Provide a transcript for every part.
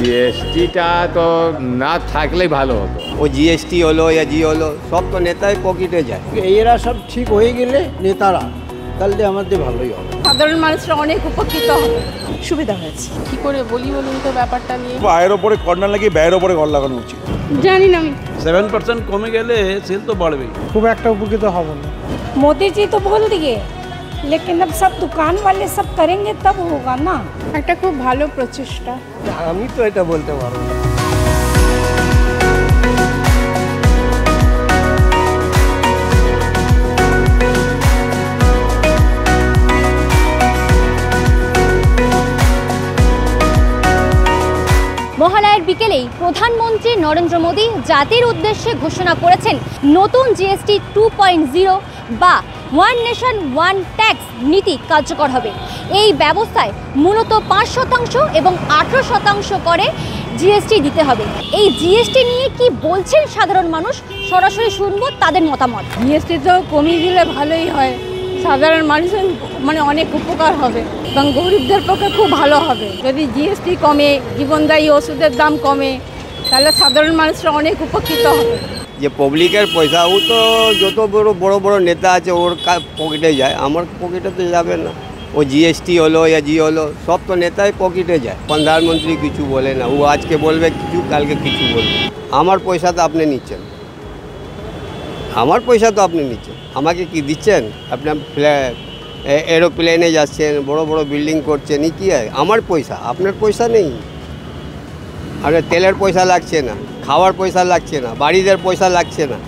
জিএসটিটা তো না থাকলেই ভালো হতো। ও জিএসটি হলো या জি হলো সব তো নেতাই পকেটে যায়। এরা সব ঠিক হয়ে গেলে নেতারা তাহলে আমাদের ভালোই হবে, সাধারণ মানুষরা অনেক উপকৃত হবে, সুবিধা হয়েছে। কি করে বলি বলুন তো ব্যাপারটা নিয়ে। আয়ের ওপরে কর না লাগিয়ে ব্যয়ের ওপরে কর লাগানো উচিত। জানি না আমি 7% কমে গেলে সেল তো বাড়বেই। খুব একটা উপকৃত হব না। मोदी जी तो बोल दिए लेकिन अब सब दुकान वाले सब करेंगे तब होगा ना। একটা খুব ভালো প্রচেষ্টা। আমি তো এটা বলতে পারবো না। মহালয়ার বিকেলেই প্রধানমন্ত্রী নরেন্দ্র মোদী জাতির উদ্দেশ্যে ঘোষণা করেছেন নতুন জিএসটি 2.0 বা ওয়ান নেশন ওয়ান ট্যাক্স নীতি কার্যকর হবে। এই ব্যবস্থায় মূলত 5% এবং 18% করে জিএসটি দিতে হবে। এই জিএসটি নিয়ে কি বলছেন সাধারণ মানুষ, সরাসরি শুনবো তাদের মতামত। জিএসটি তো কমিয়ে দিলে ভালোই হয়, সাধারণ মানুষের অনেক উপকার হবে এবং গরিবদের পক্ষে খুব ভালো হবে। যদি জিএসটি কমে, জীবনদায়ী ওষুধের দাম কমে, তাহলে সাধারণ মানুষরা অনেক উপকৃত হবে। যে পাবলিকের পয়সা ও তো যত বড় বড় নেতা আছে ওর পকেটে যায়, আমার পকেটে তো যাবে না। ও জিএসটি হলো या জি হলো সব তো নেতাই পকেটে যায়। প্রধানমন্ত্রী কিছু বলে না, ও আজকে বলবে কিছু, কালকে কিছু বলবে। আমার পয়সা তো আপনি নিচ্ছেন, আমার পয়সা তো আপনি নিচ্ছেন, আমাকে কি দিচ্ছেন? আপনি এরোপ্লেনে যাচ্ছেন, বড় বড় বিল্ডিং করছেন, কি হয়? আমার পয়সা, আপনার পয়সা নেই। আপনার তেলের পয়সা লাগছে না, খাওয়ার পয়সা লাগছে না, বাড়িদের পয়সা লাগছে না,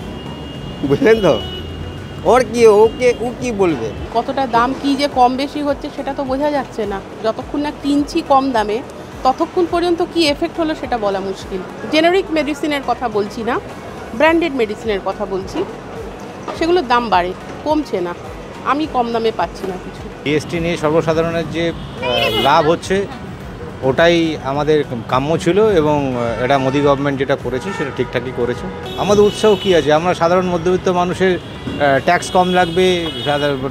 বুঝলেন তো? ওর কি ও কি বলবে? কতটা দাম কি যে কম বেশি হচ্ছে সেটা তো বোঝা যাচ্ছে না। যতক্ষণ না কিনছি কম দামে ততক্ষণ পর্যন্ত কি এফেক্ট হলো সেটা বলা মুশকিল। জেনারিক মেডিসিনের কথা বলছি না, ব্র্যান্ডেড মেডিসিনের কথা বলছি, সেগুলোর দাম বাড়ে, কমছে না। আমি কম দামে পাচ্ছি না কিছু। জিএসটি নিয়ে সর্বসাধারণের যে লাভ হচ্ছে ওটাই আমাদের কাম্য ছিল এবং এটা মোদি গভর্নমেন্ট যেটা করেছে সেটা ঠিকঠাকই করেছে। আমাদের উৎসাহ কী আছে, আমরা সাধারণ মধ্যবিত্ত মানুষের ট্যাক্স কম লাগবে,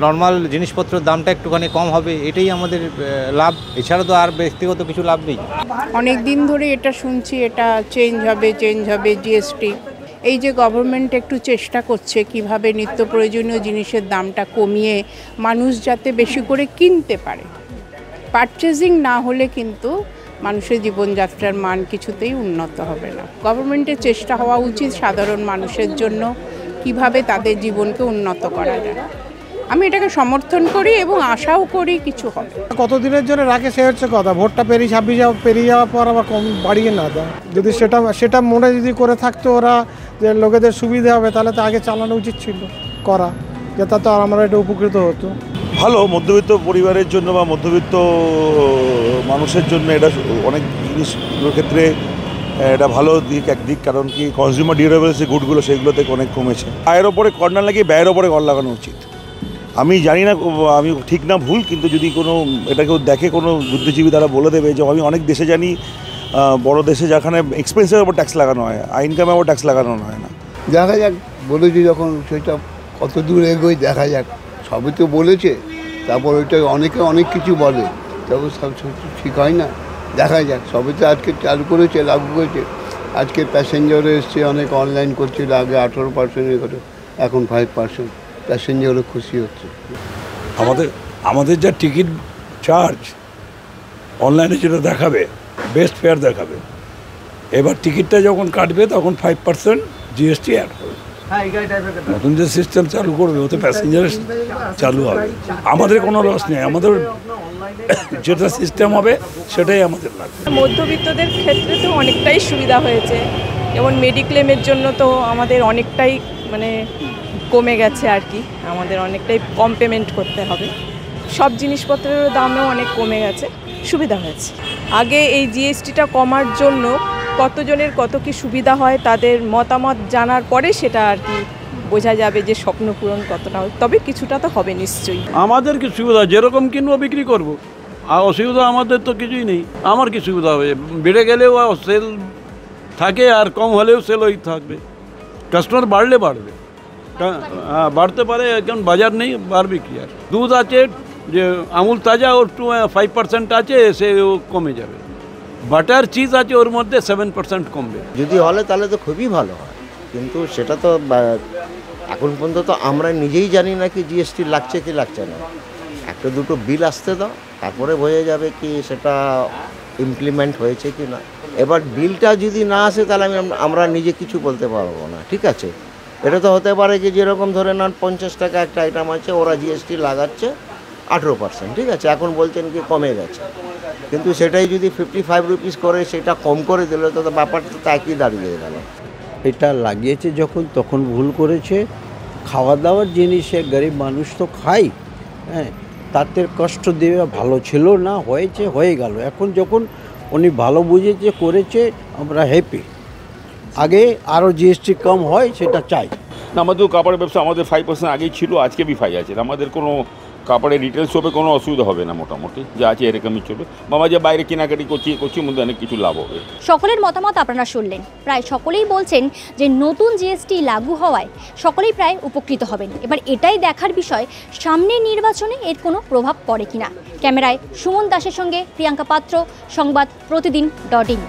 নর্মাল জিনিসপত্রের দামটা একটুখানি কম হবে, এটাই আমাদের লাভ। এছাড়া তো আর ব্যক্তিগত কিছু লাভ নেই। অনেক দিন ধরে এটা শুনছি, এটা চেঞ্জ হবে জিএসটি। এই যে গভর্নমেন্ট একটু চেষ্টা করছে কিভাবে নিত্য প্রয়োজনীয় জিনিসের দামটা কমিয়ে মানুষ যাতে বেশি করে কিনতে পারে। পারচেজিং না হলে কিন্তু মানুষের জীবনযাত্রার মান কিছুতেই উন্নত হবে না। গভর্নমেন্টের চেষ্টা হওয়া উচিত সাধারণ মানুষের জন্য কিভাবে তাদের জীবনকে উন্নত করা যায়। আমি এটাকে সমর্থন করি এবং আশাও করি কিছু হবে। কতদিনের জন্য রাখে সে হচ্ছে কথা। ভোটটা পেরিয়ে যাওয়ার পর আবার কম বাড়িয়ে না দেয়। যদি সেটা মনে যদি করে থাকতো ওরা যে লোকেদের সুবিধা হবে, তাহলে তো আগে চালানো উচিত ছিল করা, যাতে তো আমরা এটা উপকৃত হতো। ভালো মধ্যবিত্ত পরিবারের জন্য বা মধ্যবিত্ত মানুষের জন্য এটা অনেক জিনিসগুলোর ক্ষেত্রে এটা ভালো দিক একদিক, কারণ কি কনজিউমার ডিউরেবলস যে গুডগুলো সেগুলো থেকে অনেক কমেছে। আয়ের ওপরে কর না লাগিয়ে ব্যয়ের ওপরে কর লাগানো উচিত। আমি জানি না আমি ঠিক না ভুল, কিন্তু যদি কোনো এটা কেউ দেখে, কোনো বুদ্ধিজীবী তারা বলে দেবে যে আমি অনেক দেশে জানি বড় দেশে যেখানে এক্সপেন্সের ওপর ট্যাক্স লাগানো হয়, ইনকামের ওপর ট্যাক্স লাগানো হয় না। দেখা যাক, বলেছি যখন সেটা কত দূর এগোয় দেখা যাক। সবই তো বলেছে, তারপর ওইটা অনেকে অনেক কিছু বলে, তবে সব ঠিক হয় না। দেখা যাক, সবই তো আজকে চালু করেছে, লাগু করেছে। আজকে প্যাসেঞ্জারও এসছে, অনেক অনলাইন করছিল, আগে 18% করে, এখন 5%। প্যাসেঞ্জারও খুশি হচ্ছে। আমাদের যা টিকিট চার্জ অনলাইনে যেটা দেখাবে বেস্ট ফেয়ার দেখাবে, এবার টিকিটটা যখন কাটবে তখন 5% জিএসটি অ্যাড হবে। নতুন যে সিস্টেম চালু করবে ওতে প্যাসেঞ্জার চালু হবে, আমাদের কোনো লস নেই। আমাদের যেটা সিস্টেম হবে সেটাই আমাদের লাগবে। মধ্যবিত্তদের ক্ষেত্রে তো অনেকটাই সুবিধা হয়েছে, যেমন মেডিক্লেমের জন্য তো আমাদের অনেকটাই কমে গেছে আর কি, আমাদের অনেকটাই কম পেমেন্ট করতে হবে। সব জিনিসপত্রের দামও অনেক কমে গেছে, সুবিধা হয়েছে। আগে এই জিএসটিটা কমার জন্য কতজনের কত কি সুবিধা হয় তাদের মতামত জানার পরে সেটা আর কি বোঝা যাবে যে স্বপ্ন পূরণ কতটা হয়, তবে কিছুটা তো হবে নিশ্চয়ই। আমাদের কি সুবিধা, যেরকম কিনবো বিক্রি করব, আর অসুবিধা আমাদের তো কিছুই নেই। আমার কি সুবিধা হবে, বেড়ে গেলেও সেল থাকে আর কম হলেও সেল ওই থাকবে। কাস্টমার বাড়লে বাড়বে, হ্যাঁ বাড়তে পারে, এখন বাজার নেই, বাড়বে কি আর। দুধ আছে যে আমুল তাজা, ওর 5% আছে, সে কমে যাবে। বাটার চিজ আছে ওর মধ্যে 7% কমবে। যদি হলে তাহলে তো খুবই ভালো হয়, কিন্তু সেটা তো এখন পর্যন্ত তো আমরা নিজেই জানি না কি জিএসটি লাগছে কি লাগছে না। একটা দুটো বিল আসতে দাও, তারপরে বোঝা যাবে কি সেটা ইমপ্লিমেন্ট হয়েছে কি না। এবার বিলটা যদি না আসে তাহলে আমরা নিজে কিছু বলতে পারবো না, ঠিক আছে। এটা তো হতে পারে কি যেরকম ধরে নেন 50 টাকা একটা আইটেম আছে, ওরা জিএসটি লাগাচ্ছে 18%, ঠিক আছে, এখন বলছেন কি কমে গেছে, কিন্তু সেটাই যদি 55 রুপিস করে সেটা কম করে দিলে তো ব্যাপারটা তো একই দাঁড়িয়ে গেল। এটা লাগিয়েছে যখন তখন ভুল করেছে। খাওয়া দাওয়ার জিনিসে গরিব মানুষ তো খায়, হ্যাঁ, তাতে কষ্ট দেওয়া ভালো ছিল না, হয়েছে হয়ে গেল। এখন যখন উনি ভালো বুঝেছে করেছে, আমরা হ্যাপি। আগে আরও জিএসটি কম হয় সেটা চাই না। আমাদের কাপড়ের ব্যবসা আমাদের 5% আগেই ছিল, আজকে বি 5 আছে। আমাদের কোনো কাপড়ের রিটেল শপে কোনো অসুবিধা হবে না, মোটামুটি যা আছে এরকমই চলবে। বাবা যে বাইরে কেনাকাটি করছি মধ্যে অনেক কিছু লাভ হবে। সকলের মতামত আপনারা শুনলেন। প্রায় সকলেই বলছেন যে নতুন জিএসটি লাগু হওয়ায় সকলেই প্রায় উপকৃত হবেন। এবার এটাই দেখার বিষয় সামনের নির্বাচনে এর কোনো প্রভাব পড়ে কিনা। ক্যামেরায় সুমন দাসের সঙ্গে প্রিয়াঙ্কা পাত্র, সংবাদ প্রতিদিন .in।